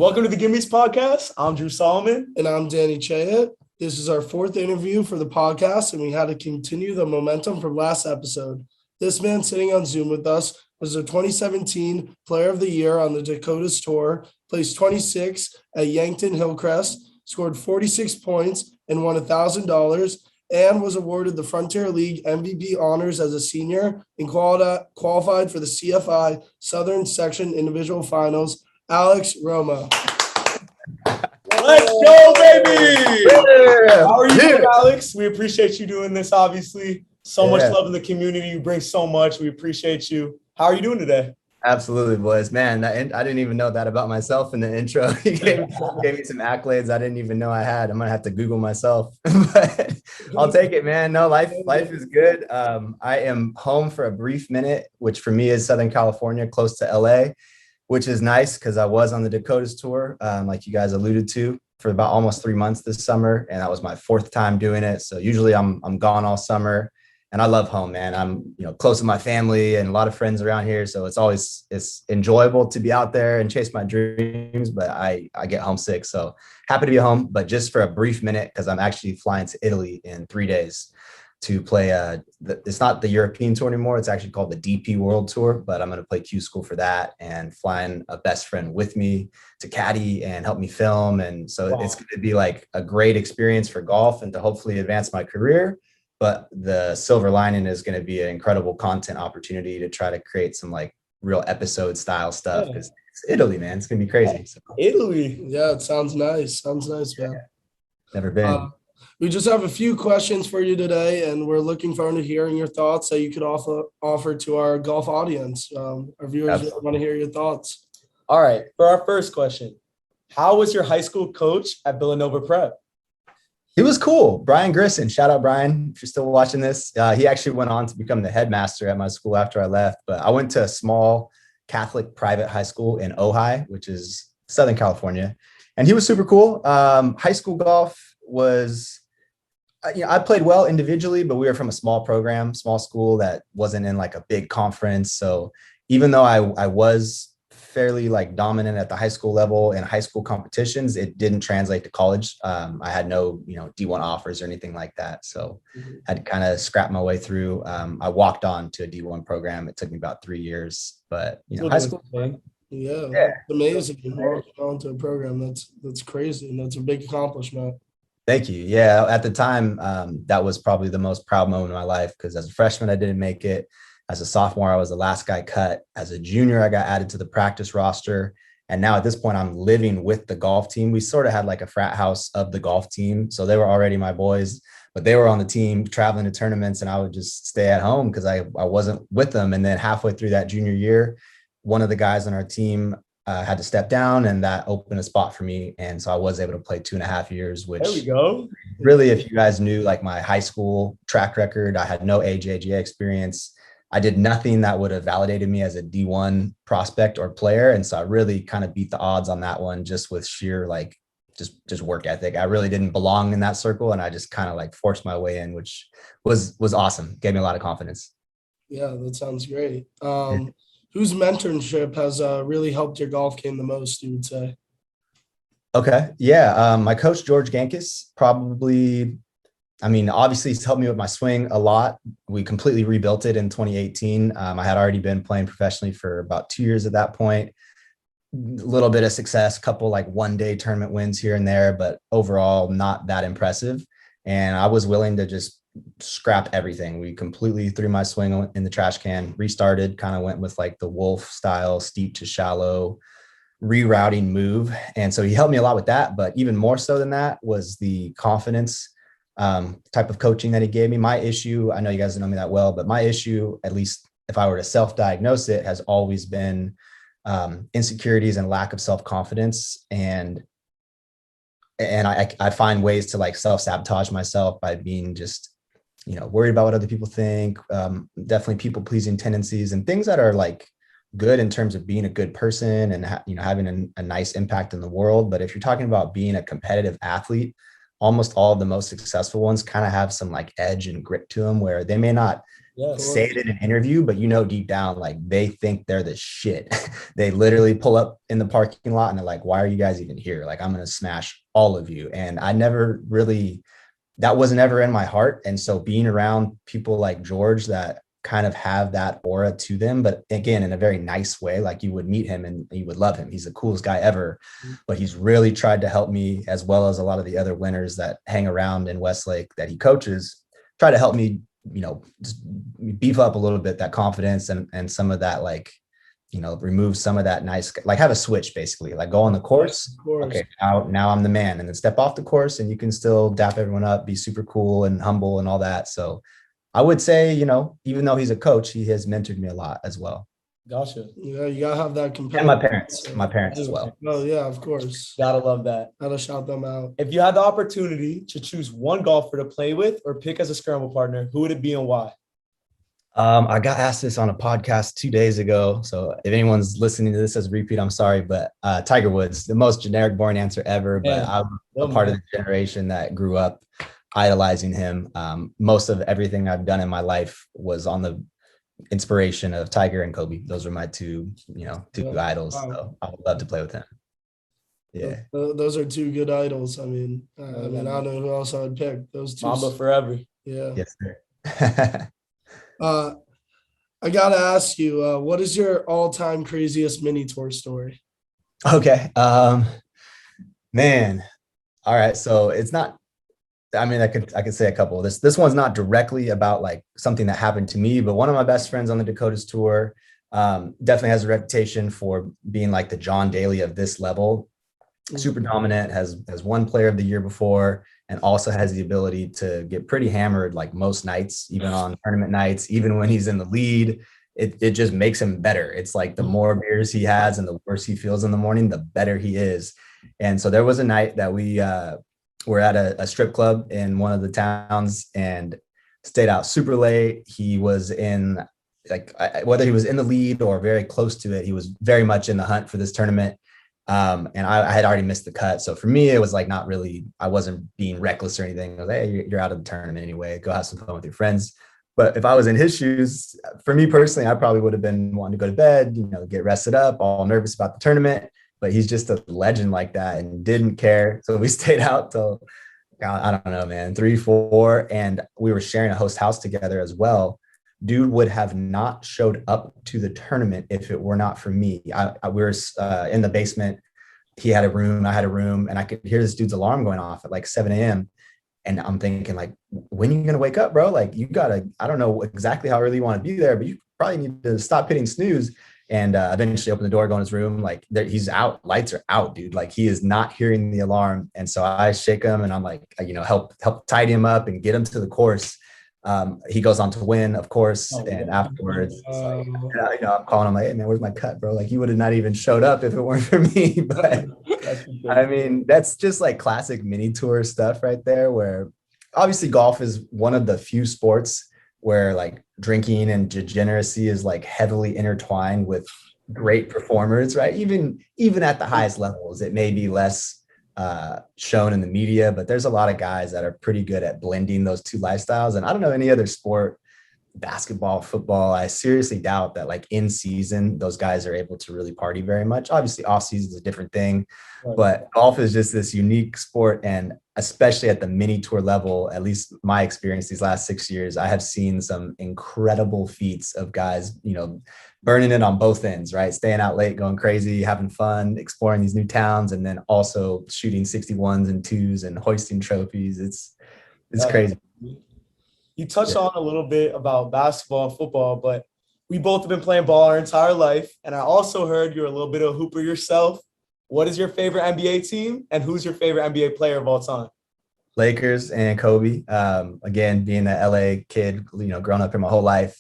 Welcome to the Gimmes podcast. I'm Drew Solomon. And I'm Danny Chayet. This is our fourth interview for the podcast, and we had to continue the momentum from last episode. This man sitting on Zoom with us was the 2017 Player of the Year on the Dakotas Tour, placed 26 at Yankton Hillcrest, scored 46 points and won $1,000, and was awarded the Frontier League MVP honors as a senior and qualified for the CIF-Southern section individual finals. Alex Romo. Let's go, baby! Yeah. How are you doing, Alex? We appreciate you doing this, obviously. So much love in the community. You bring so much. We appreciate you. How are you doing today? Absolutely, boys. Man, I didn't even know that about myself in the intro. He gave me some accolades I didn't even know I had. I'm going to have to Google myself. But I'll take it, man. No, life is good. I am home for a brief minute, which for me is Southern California, close to LA. Which is nice because I was on the Dakotas tour, like you guys alluded to, for about almost 3 months this summer. And that was my fourth time doing it. So usually I'm gone all summer, and I love home, man. I'm, close to my family and a lot of friends around here. So it's enjoyable to be out there and chase my dreams, but I get homesick. So happy to be home, but just for a brief minute, because I'm actually flying to Italy in 3 days to play it's not the European tour anymore. It's actually called the DP World Tour, but I'm going to play Q School for that and flying a best friend with me to caddy and help me film. And so It's going to be like a great experience for golf and to hopefully advance my career. But the silver lining is going to be an incredible content opportunity to try to create some like real episode style stuff because it's Italy, man. It's going to be crazy. So, Italy. Yeah, it sounds nice. Sounds nice, man. Never been. We just have a few questions for you today, and we're looking forward to hearing your thoughts that you could offer to our golf audience. Our viewers want to hear your thoughts. All right. For our first question, how was your high school coach at Villanova Prep? He was cool. Brian Grisson. Shout out, Brian, if you're still watching this. He actually went on to become the headmaster at my school after I left. But I went to a small Catholic private high school in Ojai, which is Southern California. And he was super cool. High school golf was... I played well individually, but we were from a small school that wasn't in like a big conference. So even though I was fairly like dominant at the high school level in high school competitions, it didn't translate to college. I had no, D1 offers or anything like that. So I had to kind of scrap my way through. I walked on to a D1 program. It took me about 3 years, but high school. Yeah, it's amazing. Walking on to a program. That's crazy. And that's a big accomplishment. Thank you. Yeah, at the time, that was probably the most proud moment of my life because as a freshman, I didn't make it. As a sophomore, I was the last guy cut. As a junior, I got added to the practice roster. And now at this point, I'm living with the golf team. We sort of had like a frat house of the golf team. So they were already my boys, but they were on the team traveling to tournaments and I would just stay at home because I wasn't with them. And then halfway through that junior year, one of the guys on our team had to step down and that opened a spot for me. And so I was able to play 2.5 years, which there we go. Really, if you guys knew like my high school track record, I had no AJGA experience. I did nothing that would have validated me as a D1 prospect or player. And so I really kind of beat the odds on that one just with sheer, like just work ethic. I really didn't belong in that circle. And I just kind of like forced my way in, which was awesome. Gave me a lot of confidence. Yeah, that sounds great. Whose mentorship has really helped your golf game the most, you would say? Okay. Yeah. My coach, George Gankis, probably, obviously he's helped me with my swing a lot. We completely rebuilt it in 2018. I had already been playing professionally for about 2 years at that point. A little bit of success, couple like one-day tournament wins here and there, but overall not that impressive. And I was willing to just scrap everything. We completely threw my swing in the trash can, restarted, kind of went with like the Wolf style, steep to shallow, rerouting move. And so he helped me a lot with that. But even more so than that was the confidence type of coaching that he gave me. My issue, I know you guys don't know me that well, but my issue, at least if I were to self-diagnose it, has always been insecurities and lack of self-confidence. And I find ways to like self-sabotage myself by being just, worried about what other people think, definitely people-pleasing tendencies and things that are like good in terms of being a good person and, having a nice impact in the world. But if you're talking about being a competitive athlete, almost all of the most successful ones kind of have some like edge and grit to them where they may not say it in an interview, but deep down, like they think they're the shit. They literally pull up in the parking lot and they're like, why are you guys even here? Like, I'm going to smash all of you. And I never really, that wasn't ever in my heart. And so being around people like George that kind of have that aura to them, but again, in a very nice way, like you would meet him and you would love him. He's the coolest guy ever, but he's really tried to help me, as well as a lot of the other winners that hang around in Westlake that he coaches, try to help me, just beef up a little bit that confidence and some of that, like, remove some of that nice, like have a switch basically, like go on the course. Okay, now I'm the man, and then step off the course and you can still dap everyone up, be super cool and humble and all that. So I would say, even though he's a coach, he has mentored me a lot as well. Gotcha. Yeah, you gotta have that competitive. And my parents as well. Oh yeah, of course. Gotta love that. Gotta shout them out. If you had the opportunity to choose one golfer to play with or pick as a scramble partner, who would it be and why? I got asked this on a podcast 2 days ago. So if anyone's listening to this as a repeat, I'm sorry, but Tiger Woods, the most generic, boring answer ever. But I'm a part of the generation that grew up idolizing him. Most of everything I've done in my life was on the inspiration of Tiger and Kobe. Those are my two idols. Wow. So I would love to play with him. Yeah, those are two good idols. I mean, I don't know who else I would pick. Those two. Mamba forever. Yeah. Yes, sir. I gotta ask you, what is your all-time craziest mini tour story? Okay, man. All right, so it's not. I mean, I could say a couple. This one's not directly about like something that happened to me, but one of my best friends on the Dakotas tour definitely has a reputation for being like the John Daly of this level. Super dominant, has won player of the year before, and also has the ability to get pretty hammered like most nights, even on tournament nights, even when he's in the lead. It just makes him better. It's like the more beers he has and the worse he feels in the morning, the better he is. And so there was a night that we were at a strip club in one of the towns and stayed out super late. He was in whether he was in the lead or very close to it, he was very much in the hunt for this tournament. And I had already missed the cut. So for me, it was like not really, I wasn't being reckless or anything. I was like, hey, you're out of the tournament anyway. Go have some fun with your friends. But if I was in his shoes, for me personally, I probably would have been wanting to go to bed, get rested up, all nervous about the tournament. But he's just a legend like that and didn't care. So we stayed out till, I don't know, man, 3, 4. And we were sharing a host house together as well. Dude would have not showed up to the tournament if it were not for me. We were in the basement. He had a room, I had a room, and I could hear this dude's alarm going off at like 7 a.m. And I'm thinking like, when are you going to wake up, bro? Like you gotta, I don't know exactly how early you want to be there, but you probably need to stop hitting snooze. And eventually open the door, go in his room. Like he's out, lights are out, dude. Like he is not hearing the alarm. And so I shake him and I'm like, help tidy him up and get him to the course. He goes on to win, of course. And afterwards, I'm calling him like, hey man, where's my cut, bro? Like he would have not even showed up if it weren't for me. But I mean, that's just like classic mini tour stuff right there, where obviously golf is one of the few sports where like drinking and degeneracy is like heavily intertwined with great performers, right? Even at the highest levels, it may be less shown in the media, but there's a lot of guys that are pretty good at blending those two lifestyles. And I don't know any other sport, basketball, football, I seriously doubt that like in season, those guys are able to really party very much. Obviously off season is a different thing, but golf is just this unique sport. And especially at the mini tour level, at least my experience these last 6 years, I have seen some incredible feats of guys, burning it on both ends, right? Staying out late, going crazy, having fun, exploring these new towns, and then also shooting 61s and 2s and hoisting trophies. It's crazy. You touched on a little bit about basketball and football, but we both have been playing ball our entire life. And I also heard you're a little bit of a hooper yourself. What is your favorite NBA team and who's your favorite NBA player of all time? Lakers and Kobe. Again, being an LA kid, growing up here my whole life.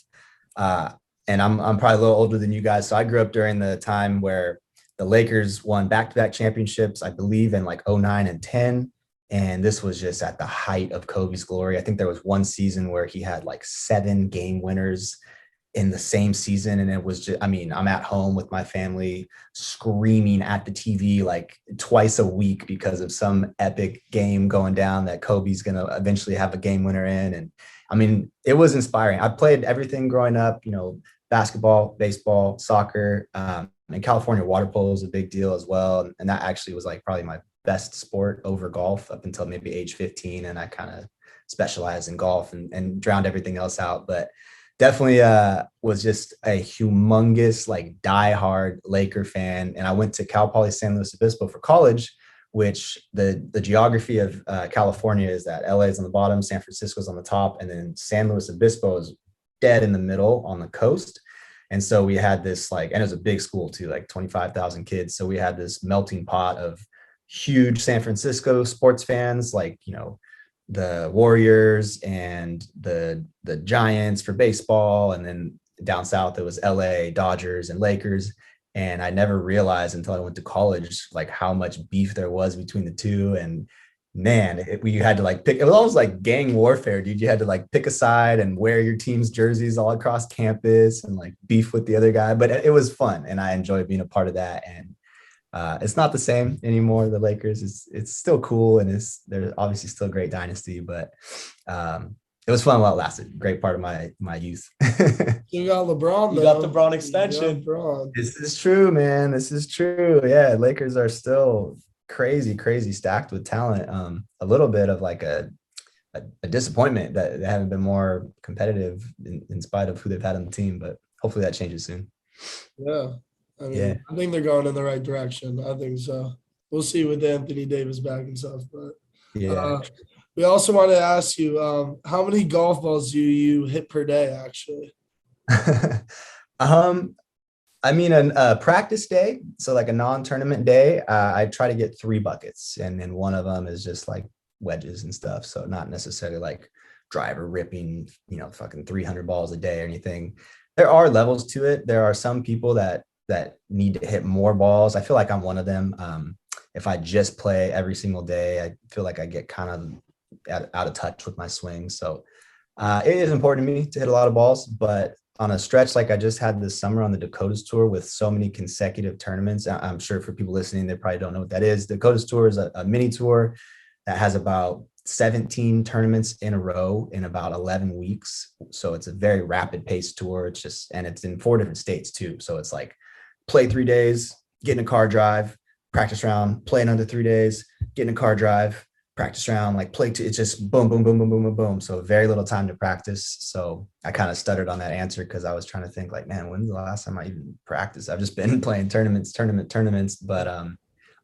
And I'm probably a little older than you guys. So I grew up during the time where the Lakers won back-to-back championships, I believe in like 09 and 10. And this was just at the height of Kobe's glory. I think there was one season where he had like 7 game winners. in the same season. And it was just, I mean, I'm at home with my family screaming at the TV like twice a week because of some epic game going down that Kobe's going to eventually have a game winner in. And I mean, it was inspiring. I played everything growing up, you know, basketball, baseball, soccer, and California water polo is a big deal as well. And that actually was like probably my best sport over golf up until maybe age 15. And I kind of specialized in golf and drowned everything else out. But definitely was just a humongous, like diehard Laker fan. And I went to Cal Poly San Luis Obispo for college, which the geography of California is that LA is on the bottom, San Francisco's on the top, and then San Luis Obispo is dead in the middle on the coast. And so we had this like, and it was a big school too, like 25,000 kids. So we had this melting pot of huge San Francisco sports fans, like, you know, the Warriors and the Giants for baseball. And then down south, it was LA Dodgers and Lakers. And I never realized until I went to college, like how much beef there was between the two. And man, we had to like pick, it was almost like gang warfare, dude. You had to like pick a side and wear your team's jerseys all across campus and like beef with the other guy. But it was fun. And I enjoyed being a part of that. And it's not the same anymore. The Lakers, it's still cool. And they're obviously still a great dynasty, but it was fun while it lasted. Great part of my youth. You got LeBron, You got the Braun extension. This is true, man. This is true. Yeah, Lakers are still crazy stacked with talent. A little bit of like a disappointment that they haven't been more competitive in spite of who they've had on the team, but hopefully that changes soon. Yeah. I mean, I think they're going in the right direction. I think so. We'll see with Anthony Davis back and stuff, but yeah. We also want to ask you, how many golf balls do you hit per day, actually? I mean, a practice day, so like a non-tournament day, I try to get 3 buckets, and then one of them is just like wedges and stuff. So not necessarily like driver ripping, you know, fucking 300 balls a day or anything. There are levels to it. There are some people that need to hit more balls. I feel like I'm one of them. If I just play every single day, I feel like I get kind of out of touch with my swing. So it is important to me to hit a lot of balls, but on a stretch like I just had this summer on the Dakotas tour with so many consecutive tournaments, I'm sure for people listening, they probably don't know what that is. The Dakotas tour is a mini tour that has about 17 tournaments in a row in about 11 weeks. So it's a very rapid paced tour. And it's in 4 different states too. So it's like play 3 days, get in a car drive, practice round, play another 3 days, get in a car drive, practice round, like play 2. It's just boom, boom, boom, boom, boom, boom, boom. So very little time to practice. So I kind of stuttered on that answer because I was trying to think like, man, when's the last time I even practiced? I've just been playing tournaments, but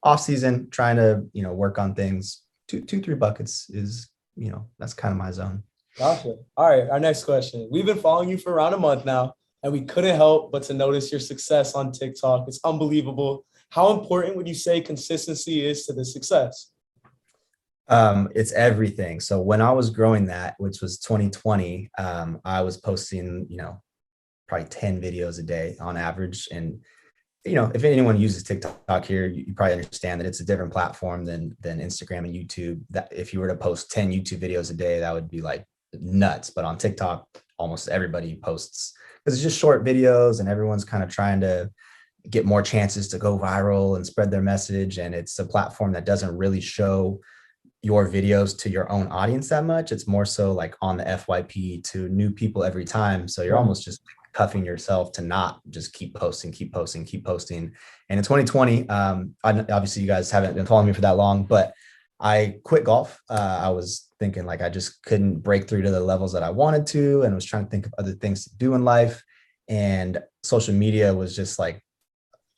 off season, trying to, you know, work on things. 2-3 buckets is, you know, that's kind of my zone. Gotcha. All right. Our next question. We've been following you for around a month now, and we couldn't help but to notice your success on TikTok. It's unbelievable. How important would you say consistency is to the success? It's everything. So when I was growing that, which was 2020, I was posting, you know, probably 10 videos a day on average. And, you know, if anyone uses TikTok here, you probably understand that it's a different platform than Instagram and YouTube. That if you were to post 10 YouTube videos a day, that would be like nuts. But on TikTok, almost everybody posts because it's just short videos and everyone's kind of trying to get more chances to go viral and spread their message. And it's a platform that doesn't really show your videos to your own audience that much. It's more so like on the FYP to new people every time. So you're almost just cuffing yourself to not just keep posting. And in 2020, obviously you guys haven't been following me for that long, but I quit golf. I was thinking like I just couldn't break through to the levels that I wanted to, and was trying to think of other things to do in life. And social media was just like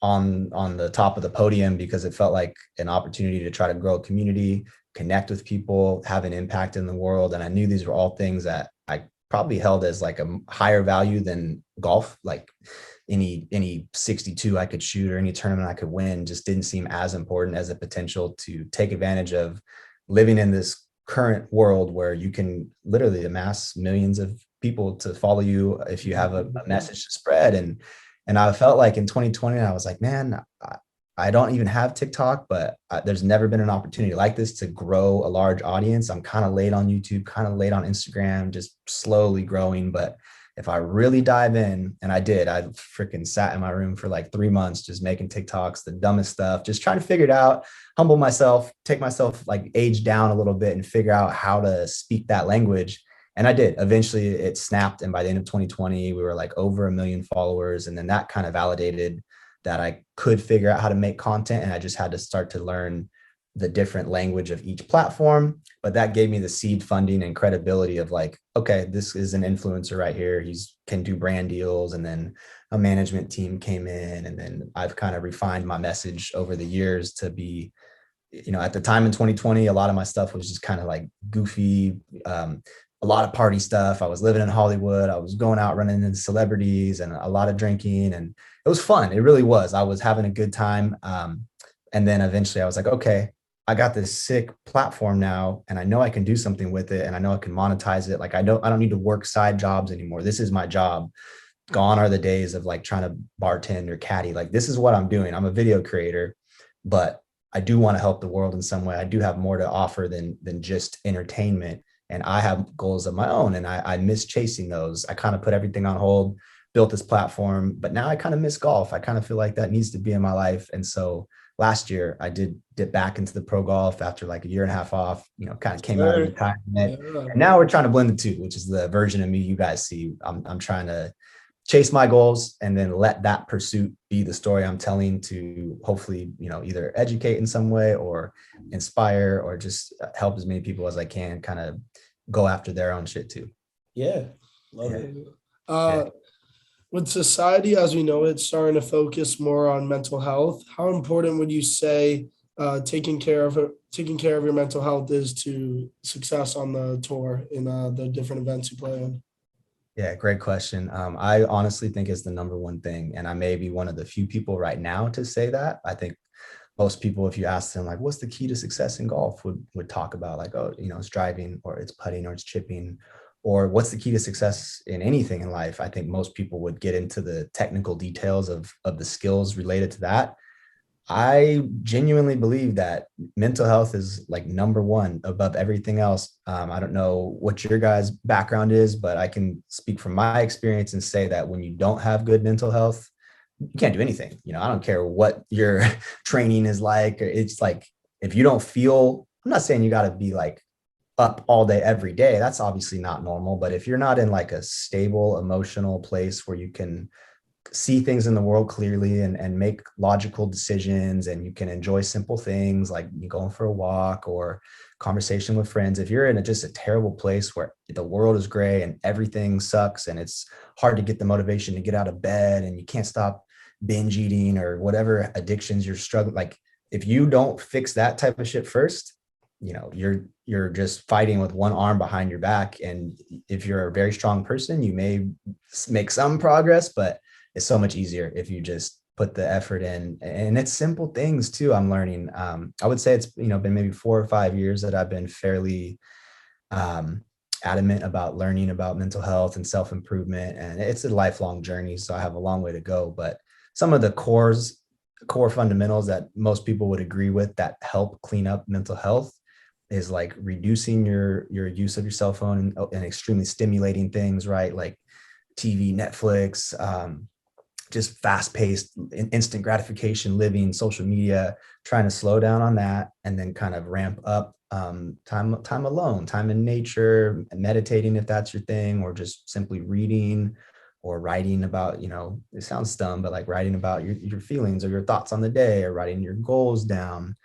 on the top of the podium because it felt like an opportunity to try to grow a community, connect with people, have an impact in the world. And I knew these were all things that I probably held as like a higher value than golf. Like any 62 I could shoot or any tournament I could win just didn't seem as important as a potential to take advantage of living in this current world where you can literally amass millions of people to follow you if you have a message to spread. And I felt like in 2020, I was like, man, I don't even have TikTok, but there's never been an opportunity like this to grow a large audience. I'm kind of late on YouTube, kind of late on Instagram, just slowly growing, but if I really dive in, and I did, I freaking sat in my room for like 3 months, just making TikToks, the dumbest stuff, just trying to figure it out, humble myself, take myself like age down a little bit and figure out how to speak that language. And I did. Eventually it snapped. And by the end of 2020, we were like over 1 million followers. And then that kind of validated that I could figure out how to make content. And I just had to start to learn the different language of each platform. But that gave me the seed funding and credibility of like, okay, this is an influencer right here. He's can do brand deals. And then a management team came in. And then I've kind of refined my message over the years to be, at the time in 2020, a lot of my stuff was just kind of like goofy, a lot of party stuff. I was living in Hollywood. I was going out running into celebrities and a lot of drinking, and it was fun. It really was. I was having a good time. And then eventually I was like, okay, I got this sick platform now, and I know I can do something with it, and I know I can monetize it. Like I don't need to work side jobs anymore. This is my job. Gone are the days of like trying to bartend or caddy. Like this is what I'm doing. I'm a video creator, but I do want to help the world in some way. I do have more to offer than just entertainment. And I have goals of my own, and I miss chasing those. I kind of put everything on hold, built this platform, but now I kind of miss golf. I kind of feel like that needs to be in my life. And so last year I did dip back into the pro golf after like a year and a half off, kind of came out of retirement. Yeah. And now we're trying to blend the two, which is the version of me you guys see. I'm trying to chase my goals and then let that pursuit be the story I'm telling to hopefully, either educate in some way or inspire or just help as many people as I can kind of go after their own shit too. Yeah. Love it. With society as we know it starting to focus more on mental health, how important would you say taking care of your mental health is to success on the tour in the different events you play in? Yeah, great question. I honestly think it's the number one thing. And I may be one of the few people right now to say that. I think most people, if you ask them like, what's the key to success in golf, would talk about like, oh, it's driving or it's putting or it's chipping, or what's the key to success in anything in life. I think most people would get into the technical details of the skills related to that. I genuinely believe that mental health is like number one above everything else. I don't know what your guys' background is, but I can speak from my experience and say that when you don't have good mental health, you can't do anything. I don't care what your training is like. It's like, if you don't feel, I'm not saying you got to be like up all day, every day. That's obviously not normal. But if you're not in like a stable emotional place where you can see things in the world clearly and make logical decisions, and you can enjoy simple things like you going for a walk or conversation with friends. If you're in just a terrible place where the world is gray and everything sucks and it's hard to get the motivation to get out of bed and you can't stop binge eating or whatever addictions you're struggling, like if you don't fix that type of shit first, you're just fighting with one arm behind your back. And if you're a very strong person, you may make some progress, but it's so much easier if you just put the effort in. And it's simple things too. I'm learning. I would say it's, been maybe 4 or 5 years that I've been fairly adamant about learning about mental health and self-improvement. And it's a lifelong journey. So I have a long way to go, but some of the core fundamentals that most people would agree with that help clean up mental health is like reducing your use of your cell phone and extremely stimulating things, right? Like TV, Netflix, just fast-paced, instant gratification living, social media, trying to slow down on that and then kind of ramp up time alone, time in nature, meditating if that's your thing, or just simply reading or writing about, it sounds dumb, but like writing about your feelings or your thoughts on the day, or writing your goals down.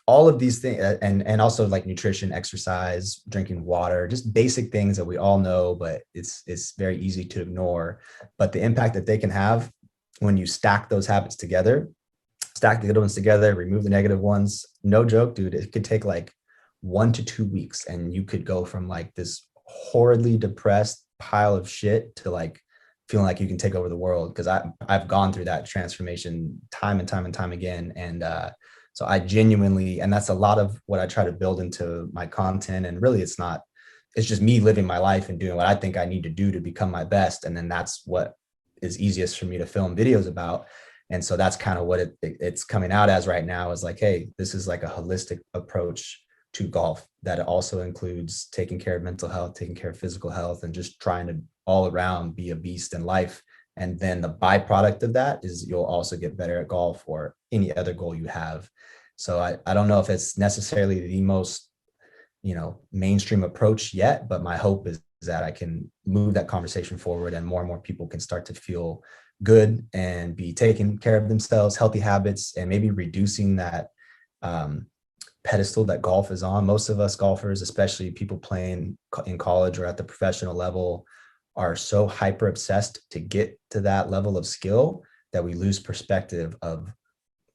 All of these things, and also like nutrition, exercise, drinking water, just basic things that we all know, but it's very easy to ignore. But the impact that they can have when you stack those habits together, stack the good ones together, remove the negative ones, no joke, dude, it could take like 1 to 2 weeks and you could go from like this horridly depressed pile of shit to like feeling like you can take over the world. Because I've gone through that transformation time and time again. And so I genuinely, and that's a lot of what I try to build into my content. And really it's just me living my life and doing what I think I need to do to become my best. And then that's what is easiest for me to film videos about. And so that's kind of what it's coming out as right now, is like, hey, this is like a holistic approach to golf that also includes taking care of mental health, taking care of physical health, and just trying to all around be a beast in life. And then the byproduct of that is you'll also get better at golf or any other goal you have. So I don't know if it's necessarily the most, mainstream approach yet, but my hope is that I can move that conversation forward and more people can start to feel good and be taking care of themselves, healthy habits, and maybe reducing that pedestal that golf is on. Most of us golfers, especially people playing in college or at the professional level, are so hyper obsessed to get to that level of skill that we lose perspective of,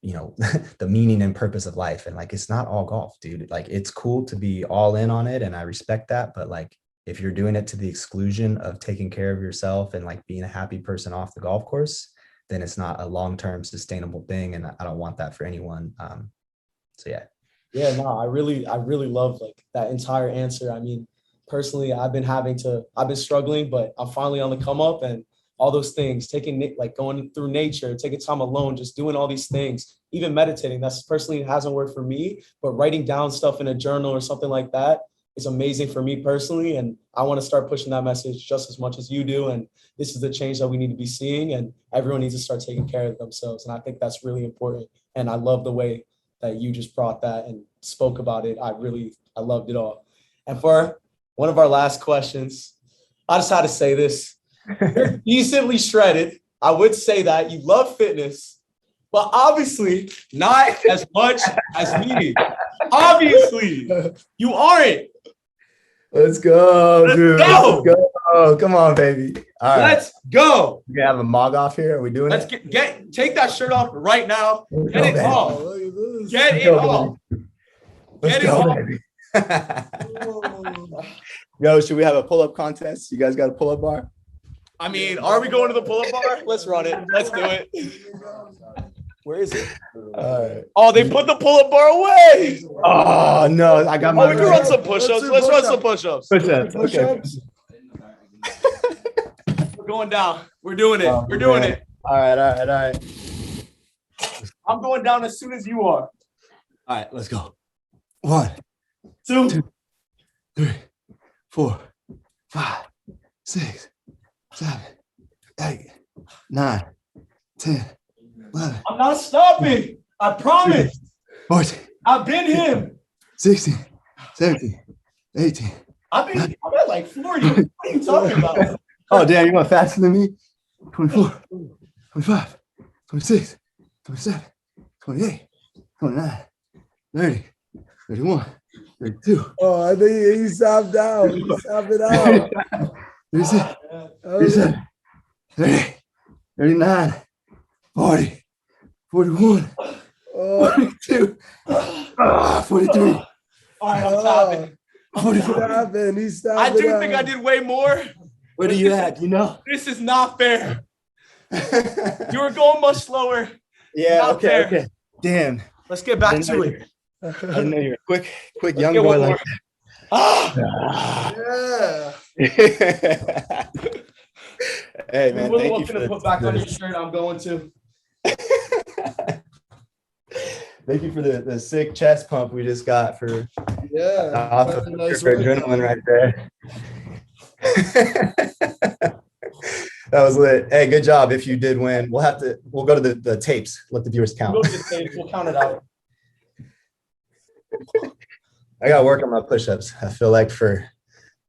the meaning and purpose of life. And like, it's not all golf, dude. Like, it's cool to be all in on it. And I respect that. But like, if you're doing it to the exclusion of taking care of yourself and like being a happy person off the golf course, then it's not a long-term sustainable thing. And I don't want that for anyone. So yeah. Yeah, no, I really love like that entire answer. I mean, personally, I've been struggling, but I'm finally on the come up, and all those things, going through nature, taking time alone, just doing all these things, even meditating. That's personally hasn't worked for me, but writing down stuff in a journal or something like that is amazing for me personally. And I want to start pushing that message just as much as you do. And this is the change that we need to be seeing, and everyone needs to start taking care of themselves. And I think that's really important. And I love the way that you just brought that and spoke about it. I loved it all. And for one of our last questions, I just had to say this. You're decently shredded. I would say that. You love fitness, but obviously not as much as me. Obviously, you aren't. Let's go, dude. Go. Let's go. Come on, baby. All right. Let's go. We gonna have a mog off here. Are we doing Let's it? take that shirt off right now. Get it off. Get it off. Let's Get it go, off. baby. Yo, should we have a pull-up contest? You guys got a pull-up bar? I mean, are we going to the pull-up bar? Let's run it. Let's do it. Where is it? All right. Oh, they put the pull-up bar away. Oh no, I got my. Oh, we can run some push-ups. Let's run some push-ups. Push-ups. Okay. We're going down. We're doing it. We're doing it. All right. I'm going down as soon as you are. All right, let's go. 1, 2, 3, 4, 5, 6, 7, 8, 9, 10, 11. I'm not stopping. I promise. 14. I've been him. 16, 17, 18. I'm at like 40. What are you talking about? Oh, damn, you went faster than me? 24, 25, 26, 27, 28, 29, 30, 31, 32. Oh, I think he stopped out. He stopped it out. 36, 37, 38, 39, 40, 41, 42, 43. All right, I'm stopping. 44. He stopped I do it think out. I did way more. What are you at? You know? This is not fair. You were going much slower. Yeah, Not okay, fair. okay. Damn. Let's get back to it. I didn't know you're a quick Let's young get boy one like more. Ah! Yeah. that. Hey, man, We're thank you going for to put back on your shirt. I'm going to. Thank you for the sick chest pump we just got for Yeah. awesome Nice for work. adrenaline right there. That was lit. Hey, good job. If you did win, we'll go to the tapes. Let the viewers count. We'll go to the stage. We'll count it out. I got to work on my push-ups. I feel like for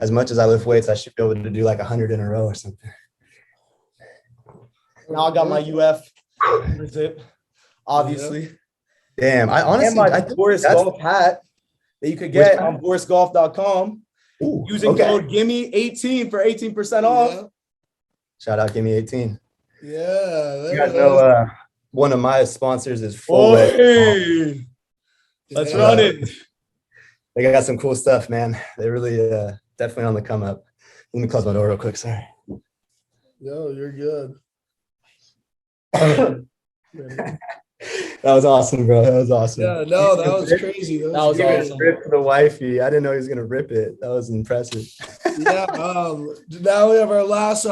as much as I lift weights, I should be able to do like 100 in a row or something. Now I got my UF zip, obviously. Damn, I honestly, And my I think Boris that's- Golf hat that you could get on borisgolf.com Ooh, using okay. code GIMME18 for 18% off. Shout out, Gimme 18. Yeah. You guys know one of my sponsors is Full Wet. Hey, let's run it. They got some cool stuff, man. They really definitely on the come up. Let me close my door real quick. Sorry. No, you're good. That was awesome, bro. That was awesome. Yeah, no, that was crazy. That was That was awesome. Rip to the wifey. I didn't know he was gonna rip it. That was impressive. Yeah. Now we have our last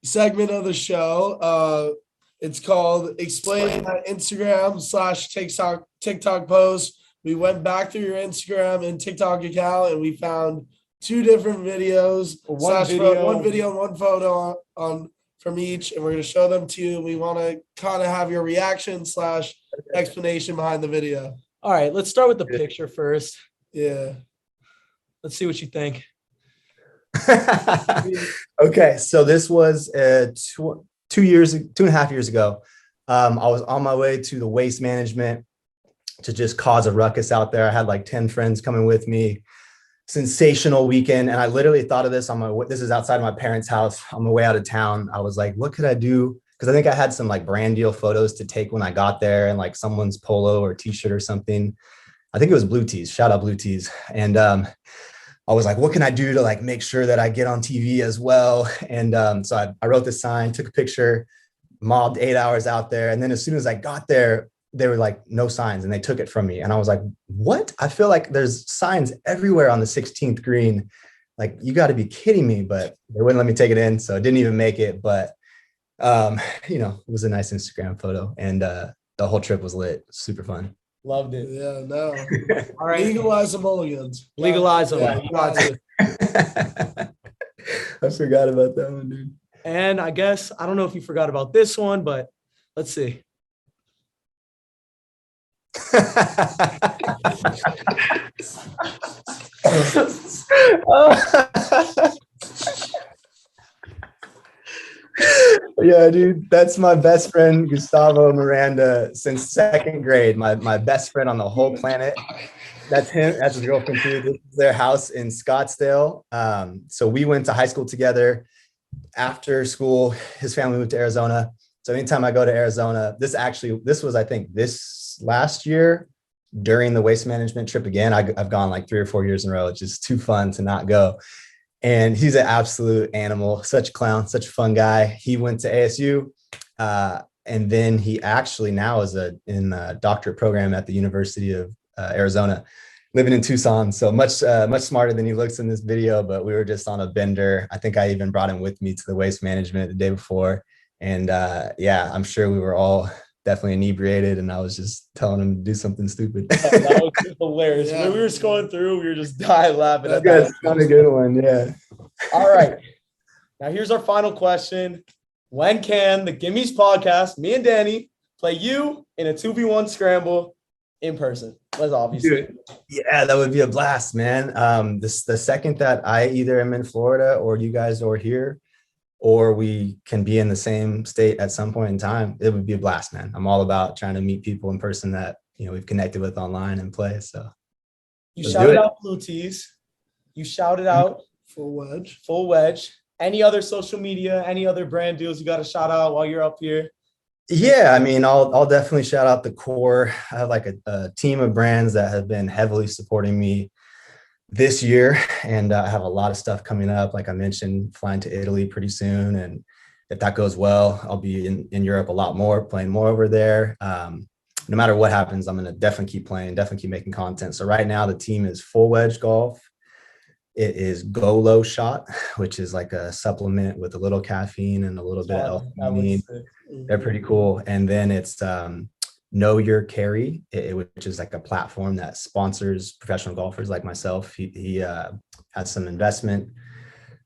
segment of the show. It's called Explain That Instagram/TikTok post. We went back through your Instagram and TikTok account and we found 2 different videos, One video. one video and one photo on from each, and we're going to show them to you. We want to kind of have your reaction / explanation behind the video. All right, let's start with the picture first. Yeah. Let's see what you think. Okay, so this was 2.5 years ago. I was on my way to the waste management to just cause a ruckus out there. I had like 10 friends coming with me. Sensational weekend. And I literally thought of this this is outside of my parents' house on my way out of town. I was like, what could I do? Because I think I had some like brand deal photos to take when I got there, and like someone's polo or t-shirt or something. I think it was Blue Tees. Shout out Blue Tees. And I was like, what can I do to like make sure that I get on TV as well? And so I wrote this sign, took a picture, mobbed 8 hours out there. And then as soon as I got there, they were like, no signs, and they took it from me. And I was like, what? I feel like there's signs everywhere on the 16th green. Like, you got to be kidding me. But they wouldn't let me take it in, so I didn't even make it. But it was a nice Instagram photo, and the whole trip was lit. Super fun. Loved it. Yeah, no. All right. Legalize the mulligans. Legalize them. Yeah. I forgot about that one, dude. And I guess, I don't know if you forgot about this one, but let's see. Yeah, dude, that's my best friend Gustavo Miranda since 2nd grade. My best friend on the whole planet. That's him. That's his girlfriend too. This is their house in Scottsdale. So we went to high school together. After school, his family moved to Arizona. So anytime I go to Arizona, this was, I think, this last year during the waste management trip again. I've gone like 3 or 4 years in a row. It's just too fun to not go. And he's an absolute animal, such a clown, such a fun guy. He went to ASU, and then he actually now is in a doctorate program at the University of Arizona, living in Tucson. So much smarter than he looks in this video. But we were just on a bender. I think I even brought him with me to the waste management the day before. And I'm sure we were all definitely inebriated, and I was just telling him to do something stupid. That was hilarious. Yeah. When we were scrolling through, we were just dying laughing at That's that. not a good one. Yeah. All right. Now here's our final question. When can the Gimmes podcast, me and Danny, play you in a 2v1 scramble in person? That's obviously. Dude, yeah, that would be a blast, man. The second that I either am in Florida or you guys are here, or we can be in the same state at some point in time, it would be a blast, man. I'm all about trying to meet people in person that, we've connected with online and play. So You shouted out Blue Tees. You shouted out Full Wedge. Any other social media, any other brand deals you got to shout out while you're up here? Yeah, I mean, I'll definitely shout out the core. I have like a team of brands that have been heavily supporting me this year, and I have a lot of stuff coming up. Like I mentioned, flying to Italy pretty soon, and if that goes well, I'll be in Europe a lot more, playing more over there. No matter what happens, I'm going to definitely keep playing, definitely keep making content. So right now the team is Full Wedge Golf. It is Go Low Shot, which is like a supplement with a little caffeine and a little bit of L-theanine. They're pretty cool. And then it's Know Your Carry, which is like a platform that sponsors professional golfers like myself. He has some investment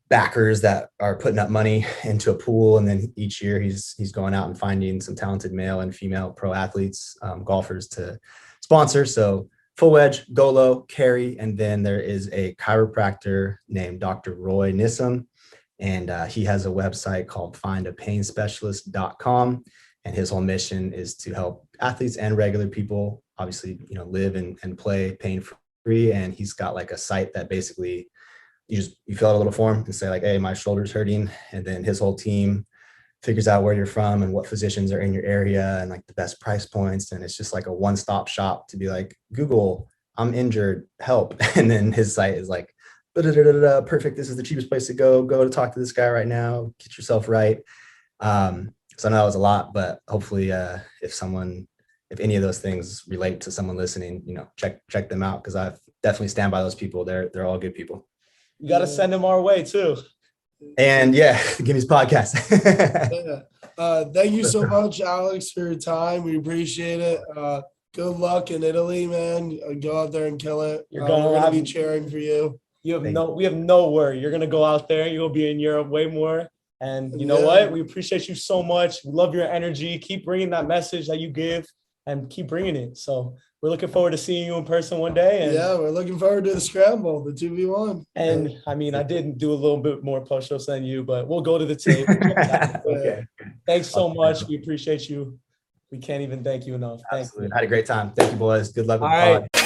backers that are putting up money into a pool, and then each year he's going out and finding some talented male and female pro athletes, golfers to sponsor. So Full Wedge, Go Low, Carry, and then there is a chiropractor named Dr. Roy Nissim, and he has a website called findapainspecialist.com. And his whole mission is to help athletes and regular people, obviously, live and play pain-free. And he's got like a site that basically you fill out a little form and say like, hey, my shoulder's hurting. And then his whole team figures out where you're from and what physicians are in your area and like the best price points. And it's just like a one-stop shop to be like, Google, I'm injured, help. And then his site is like, perfect. This is the cheapest place to go to talk to this guy right now. Get yourself right. So I know that was a lot, but hopefully if any of those things relate to someone listening, check them out, because I definitely stand by those people. They're all good people. You got to send them our way too. And yeah, Gimmes podcast. Thank you so much, Alex, for your time. We appreciate it. Good luck in Italy, man. Go out there and kill it. We're going to be cheering for you. we have no worry. You're gonna go out there. You'll be in Europe way more. And you know what? We appreciate you so much. We love your energy. Keep bringing that message that you give, and keep bringing it. So we're looking forward to seeing you in person one day. And we're looking forward to the scramble, the 2v1. And I mean, I did do a little bit more push-ups than you, but we'll go to the tape. Okay. Thanks so much. We appreciate you. We can't even thank you enough. Thank you. Had a great time. Thank you, boys. Good luck with All the pod. right.